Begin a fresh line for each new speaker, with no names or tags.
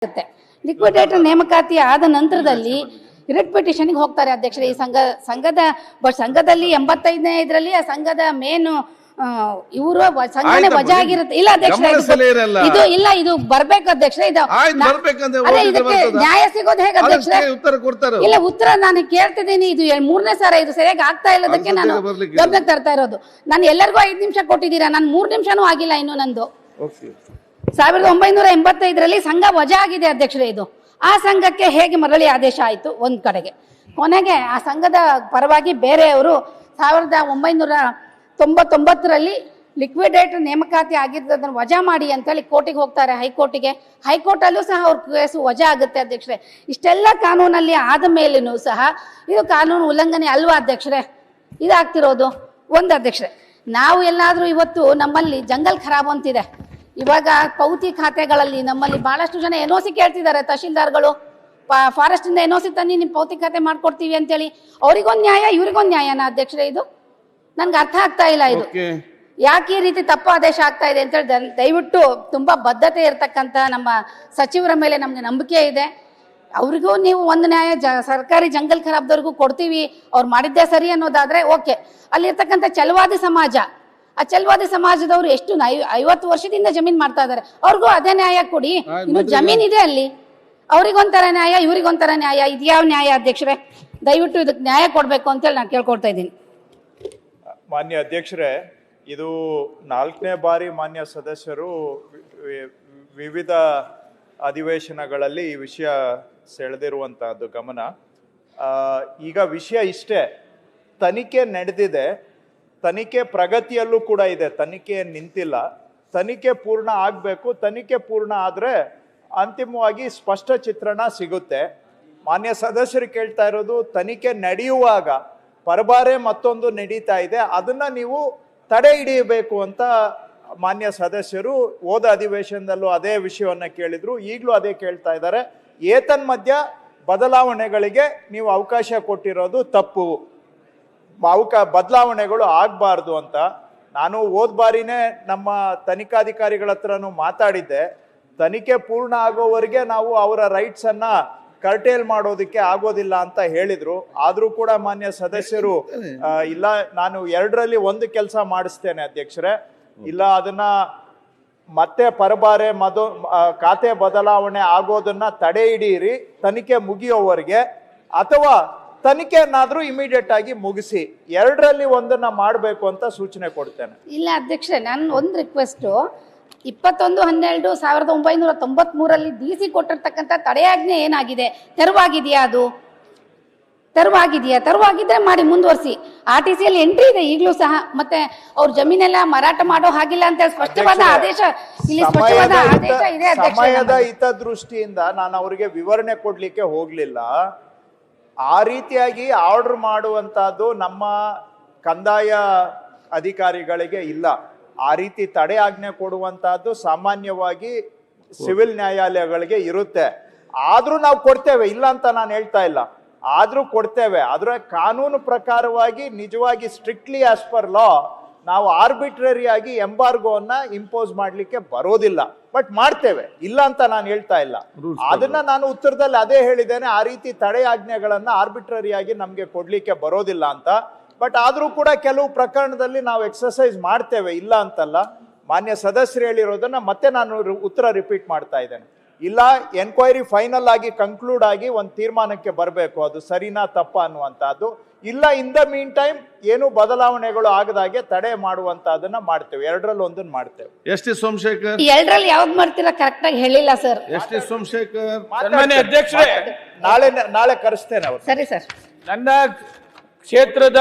ಆಗುತ್ತೆ. ಲಿಕ್ವಿಡೇಟರ್ ನೇಮಕಾತಿ ಆದ ನಂತರದಲ್ಲಿ ರಿಟ್ ಪಿಟಿಷನ್ಗೆ ಹೋಗ್ತಾರೆ ಅಧ್ಯಕ್ಷರೇ. ಈ ಸಂಘದಲ್ಲಿ 85ನೇ ಇದರಲ್ಲಿ ಆ ಸಂಘದ ಮೇನ್ ಇವರು ಸಂಘನೆ ವಜಾ ಆಗಿರುತ್ತೆ. ಇಲ್ಲ ಅಧ್ಯಕ್ಷರೇ, ಇದು ಬರ್ಬೇಕು ಅಧ್ಯಕ್ಷರೇ. ಇದಕ್ಕೆ ನ್ಯಾಯ ಸಿಗೋದು ಹೇಗೆ ಅಧ್ಯಕ್ಷರೇ? ಇಲ್ಲ, ಉತ್ತರ ನಾನು ಕೇಳ್ತಿದ್ದೀನಿ. ಇದು 3ನೇ ಸಾರ ಇದು ಸರಿಯಾಗಿ ಆಗ್ತಾ ಇಲ್ಲದಕ್ಕೆ ನಾನು ಗಮನಕ್ಕೆ ತರ್ತಾ ಇರೋದು. ನಾನು ಎಲ್ಲರಿಗೂ 5 ನಿಮಿಷ ಕೊಟ್ಟಿದ್ದೀರಾ, ನಾನು 3 ನಿಮಿಷನೂ ಆಗಿಲ್ಲ ಇನ್ನು ನಂದು. 1985ರಲ್ಲಿ ಸಂಘ ವಜಾ ಆಗಿದೆ ಅಧ್ಯಕ್ಷರೇ. ಇದು ಆ ಸಂಘಕ್ಕೆ ಹೇಗೆ ಮರಳಿ ಆದೇಶ ಆಯಿತು ಒಂದ್ ಕಡೆಗೆ. ಕೊನೆಗೆ ಆ ಸಂಘದ ಪರವಾಗಿ ಬೇರೆಯವರು 1999ರಲ್ಲಿ ಲಿಕ್ವಿಡೇಟರ್ ನೇಮಕಾತಿ ಆಗಿದ್ದದನ್ನು ವಜಾ ಮಾಡಿ ಅಂತೇಳಿ ಕೋರ್ಟಿಗೆ ಹೋಗ್ತಾರೆ, ಹೈಕೋರ್ಟಿಗೆ. ಹೈಕೋರ್ಟಲ್ಲೂ ಸಹ ಅವ್ರ ಕೇಸು ವಜಾ ಆಗುತ್ತೆ ಅಧ್ಯಕ್ಷರೇ. ಇಷ್ಟೆಲ್ಲ ಕಾನೂನಲ್ಲಿ ಆದ ಮೇಲೂ ಸಹ ಇದು ಕಾನೂನು ಉಲ್ಲಂಘನೆ ಅಲ್ವಾ ಅಧ್ಯಕ್ಷರೇ? ಇದಾಗ್ತಿರೋದು ಒಂದು ಅಧ್ಯಕ್ಷರೇ. ನಾವು ಎಲ್ಲಾದರೂ ಇವತ್ತು ನಮ್ಮಲ್ಲಿ ಜಂಗಲ್ ಖರಾಬ್ ಅಂತಿದೆ. ಇವಾಗ ಪೌತಿ ಖಾತೆಗಳಲ್ಲಿ ನಮ್ಮಲ್ಲಿ ಬಹಳಷ್ಟು ಜನ NOC ಕೇಳ್ತಿದ್ದಾರೆ. ತಹಶೀಲ್ದಾರ್ಗಳು ಫಾರೆಸ್ಟ್ ಇಂದ NOC ತನ್ನಿ ನಿಮ್ ಪೌತಿ ಖಾತೆ ಮಾಡ್ಕೊಡ್ತೀವಿ ಅಂತೇಳಿ. ಅವ್ರಿಗೊಂದು ನ್ಯಾಯ, ಇವ್ರಿಗೊಂದು ನ್ಯಾಯನಾ ಅಧ್ಯಕ್ಷರೇ? ಇದು ನನ್ಗೆ ಅರ್ಥ ಆಗ್ತಾ ಇಲ್ಲ. ಇದು ಯಾಕೆ ಈ ರೀತಿ ತಪ್ಪು ಆದೇಶ ಆಗ್ತಾ ಇದೆ ಅಂತೇಳಿ ದಯವಿಟ್ಟು ತುಂಬಾ ಬದ್ಧತೆ ಇರತಕ್ಕಂತ ನಮ್ಮ ಸಚಿವರ ಮೇಲೆ ನಮ್ಗೆ ನಂಬಿಕೆ ಇದೆ. ಅವ್ರಿಗೂ ನೀವು ಒಂದು ನ್ಯಾಯ ಸರ್ಕಾರಿ ಜಂಗಲ್ ಖರಾಬ್ದವ್ರಿಗೂ ಕೊಡ್ತೀವಿ, ಅವ್ರು ಮಾಡಿದ್ದೇ ಸರಿ ಅನ್ನೋದಾದ್ರೆ ಓಕೆ. ಅಲ್ಲಿರ್ತಕ್ಕಂಥ ಛಲವಾದಿ ಸಮಾಜ, ಆ ಛಲವಾದಿ ಸಮಾಜದವರು ಎಷ್ಟು 50 ವರ್ಷದಿಂದ ಜಮೀನ್ ಮಾಡ್ತಾ ಇದಾರೆ, ಅವ್ರಿಗೂ ಅದೇ ನ್ಯಾಯ ಕೊಡಿ. ಇನ್ನು ಜಮೀನ್ ಇದೆ ಅಲ್ಲಿ, ಅವ್ರಿಗೊಂಥರ ನ್ಯಾಯ, ಇವ್ರಿಗೊಂಥರ ನ್ಯಾಯ. ಇದ್ಯಾವ ನ್ಯಾಯ ಅಧ್ಯಕ್ಷರೇ? ದಯವಿಟ್ಟು ಇದಕ್ಕೆ ನ್ಯಾಯ ಕೊಡ್ಬೇಕು ಅಂತೇಳಿ ನಾನು ಕೇಳ್ಕೊಳ್ತಾ ಇದ್ದೀನಿ.
ಮಾನ್ಯ ಅಧ್ಯಕ್ಷರೇ, ಇದು 4ನೇ ಬಾರಿ ಮಾನ್ಯ ಸದಸ್ಯರು ವಿವಿಧ ಅಧಿವೇಶನಗಳಲ್ಲಿ ಈ ವಿಷಯ ಸೆಳೆದಿರುವಂತಹದ್ದು ಗಮನ. ಈಗ ವಿಷಯ ಇಷ್ಟೇ, ತನಿಖೆ ನಡೆದಿದೆ, ತನಿಖೆ ಪ್ರಗತಿಯಲ್ಲೂ ಕೂಡ ಇದೆ, ತನಿಖೆ ನಿಂತಿಲ್ಲ. ತನಿಖೆ ಪೂರ್ಣ ಆಗಬೇಕು. ತನಿಖೆ ಪೂರ್ಣ ಆದರೆ ಅಂತಿಮವಾಗಿ ಸ್ಪಷ್ಟ ಚಿತ್ರಣ ಸಿಗುತ್ತೆ. ಮಾನ್ಯ ಸದಸ್ಯರು ಕೇಳ್ತಾ ಇರೋದು, ತನಿಖೆ ನಡೆಯುವಾಗ ಪರಬಾರೆ ಮತ್ತೊಂದು ನಡೀತಾ ಇದೆ, ಅದನ್ನ ನೀವು ತಡೆ ಹಿಡಿಯಬೇಕು ಅಂತ ಮಾನ್ಯ ಸದಸ್ಯರು ಹೋದ ಅಧಿವೇಶನದಲ್ಲೂ ಅದೇ ವಿಷಯವನ್ನ ಕೇಳಿದ್ರು, ಈಗಲೂ ಅದೇ ಕೇಳ್ತಾ ಇದ್ದಾರೆ. ಏತನ್ಮಧ್ಯ ಬದಲಾವಣೆಗಳಿಗೆ ನೀವು ಅವಕಾಶ ಕೊಟ್ಟಿರೋದು ತಪ್ಪು, ಬದಲಾವಣೆಗಳು ಆಗಬಾರ್ದು ಅಂತ. ನಾನು ಹೋದ ಬಾರಿನೇ ನಮ್ಮ ತನಿಖಾಧಿಕಾರಿಗಳ ಹತ್ರನೂ ಮಾತಾಡಿದ್ದೆ. ತನಿಖೆ ಪೂರ್ಣ ಆಗೋವರೆಗೆ ನಾವು ಅವರ ರೈಟ್ಸ್ ಅನ್ನ ಕರ್ಟೇಲ್ ಮಾಡೋದಕ್ಕೆ ಆಗೋದಿಲ್ಲ ಅಂತ ಹೇಳಿದ್ರು. ಆದ್ರೂ ಕೂಡ ಮಾನ್ಯ ಸದಸ್ಯರು ಇಲ್ಲ, ನಾನು 2ರಲ್ಲಿ 1 ಕೆಲಸ ಮಾಡಿಸ್ತೇನೆ ಅಧ್ಯಕ್ಷರೇ, ಇಲ್ಲ ಅದನ್ನ ಮತ್ತೆ ಪರಬಾರೆ ಖಾತೆ ಬದಲಾವಣೆ ಆಗೋದನ್ನ ತಡೆ ಹಿಡಿಯಿರಿ ತನಿಖೆ ಮುಗಿಯೋವರೆಗೆ, ಅಥವಾ ತನಿಖೆಯನ್ನಾದ್ರೂ ಇಮಿಡಿಯೇಟ್ ಆಗಿ ಮುಗಿಸಿ. 2ರಲ್ಲಿ 1 ಮಾಡಬೇಕು ಅಂತ ಸೂಚನೆ ಕೊಡ್ತೇನೆ.
ಇಲ್ಲ ಅಧ್ಯಕ್ಷರೇ, ನನ್ನ ಒಂದು ರಿಕ್ವೆಸ್ಟ್, 21/12/1993ರಲ್ಲಿ DC ಕೊಟ್ಟಿರ್ತಕ್ಕಂಥ ತಡೆಯಾಜ್ಞೆ ಏನಾಗಿದೆ? ತೆರವಾಗಿದೆಯಾ? ಅದು ತೆರವಾಗಿದ್ರೆ ಮಾಡಿ ಮುಂದುವರಿಸಿ. RTCಯಲ್ಲಿ ಎಂಟ್ರಿ ಇದೆ ಈಗಲೂ ಸಹ. ಮತ್ತೆ ಅವ್ರ ಜಮೀನೆಲ್ಲ ಮಾರಾಟ ಮಾಡೋ ಹಾಗಿಲ್ಲ ಅಂತ ಸ್ಪಷ್ಟವಾದ ಆದೇಶ ಇಲ್ಲಿ ಸ್ಪಷ್ಟವಾದ ಆದೇಶ ಇದೆ ಅಧ್ಯಕ್ಷರೇ.
ಸಮಯದ ಹಿತದೃಷ್ಟಿಯಿಂದ ನಾನು ಅವರಿಗೆ ವಿವರಣೆ ಕೊಡ್ಲಿಕ್ಕೆ ಹೋಗ್ಲಿಲ್ಲ. ಆ ರೀತಿಯಾಗಿ ಆರ್ಡರ್ ಮಾಡುವಂತಹದ್ದು ನಮ್ಮ ಕಂದಾಯ ಅಧಿಕಾರಿಗಳಿಗೆ ಇಲ್ಲ. ಆ ರೀತಿ ತಡೆ ಆಜ್ಞೆ ಕೊಡುವಂತಹದ್ದು ಸಾಮಾನ್ಯವಾಗಿ ಸಿವಿಲ್ ನ್ಯಾಯಾಲಯಗಳಿಗೆ ಇರುತ್ತೆ. ಆದ್ರೂ ನಾವು ಕೊಡ್ತೇವೆ, ಇಲ್ಲ ಅಂತ ನಾನು ಹೇಳ್ತಾ ಇಲ್ಲ, ಆದ್ರೂ ಕೊಡ್ತೇವೆ. ಆದ್ರೆ ಕಾನೂನು ಪ್ರಕಾರವಾಗಿ ನಿಜವಾಗಿ ಸ್ಟ್ರಿಕ್ಟ್ಲಿ ಆಸ್ ಪರ್ ಲಾ ನಾವು ಆರ್ಬಿಟ್ರರಿ ಆಗಿ ಎಂಬಾರ್ಗೋನ್ನ ಇಂಪೋಸ್ ಮಾಡ್ಲಿಕ್ಕೆ ಬರೋದಿಲ್ಲ. ಬಟ್ ಮಾಡ್ತೇವೆ, ಇಲ್ಲ ಅಂತ ನಾನು ಹೇಳ್ತಾ ಇಲ್ಲ. ಅದನ್ನ ನಾನು ಉತ್ತರದಲ್ಲಿ ಅದೇ ಹೇಳಿದ್ದೇನೆ, ಆ ರೀತಿ ತಡೆ ಆಜ್ಞೆಗಳನ್ನ ಆರ್ಬಿಟ್ರರಿ ಆಗಿ ನಮ್ಗೆ ಕೊಡ್ಲಿಕ್ಕೆ ಬರೋದಿಲ್ಲ ಅಂತ. ಬಟ್ ಆದ್ರೂ ಕೂಡ ಕೆಲವು ಪ್ರಕರಣದಲ್ಲಿ ನಾವು ಎಕ್ಸರ್ಸೈಸ್ ಮಾಡ್ತೇವೆ, ಇಲ್ಲ ಅಂತಲ್ಲ. ಮಾನ್ಯ ಸದಸ್ಯರು ಹೇಳಿರೋದನ್ನ ಮತ್ತೆ ನಾನು ಉತ್ತರ ರಿಪೀಟ್ ಮಾಡ್ತಾ ಇದ್ದೇನೆ. ಇಲ್ಲ, ಎನ್ಕ್ವೈರಿ ಫೈನಲ್ ಆಗಿ ಕನ್ಕ್ಲೂಡ್ ಆಗಿ ಒಂದು ತೀರ್ಮಾನಕ್ಕೆ ಬರಬೇಕು, ಅದು ಸರಿನಾ ತಪ್ಪ ಅನ್ನುವಂತಹದ್ದು. ಇಲ್ಲ, ಇನ್ ದ ಮೀನ್ ಟೈಮ್ ಏನು ಬದಲಾವಣೆಗಳು ಆಗದಾಗೆ ತಡೆ ಮಾಡುವಂತಹದನ್ನ ಮಾಡ್ತೇವೆ. 2ರಲ್ಲಿ 1 ಮಾಡ್ತೇವೆ.
ಎಸ್.ಟಿ. ಸೋಮಶೇಖರ್,
2ರಲ್ಲಿ ಯಾವ್ದು ಮಾಡ್ತೀರಾ ಕರೆಕ್ಟ್ ಆಗಿ ಹೇಳಿಲ್ಲ ಸರ್.
ಎಸ್.ಟಿ. ಸೋಮಶೇಖರ್
ಅಧ್ಯಕ್ಷರೇ, ನಾಳೆ ಕರೆಸ್ತೇನೆ ಅವರು.
ಸರಿ ಸರ್.
ನನ್ನ ಕ್ಷೇತ್ರದ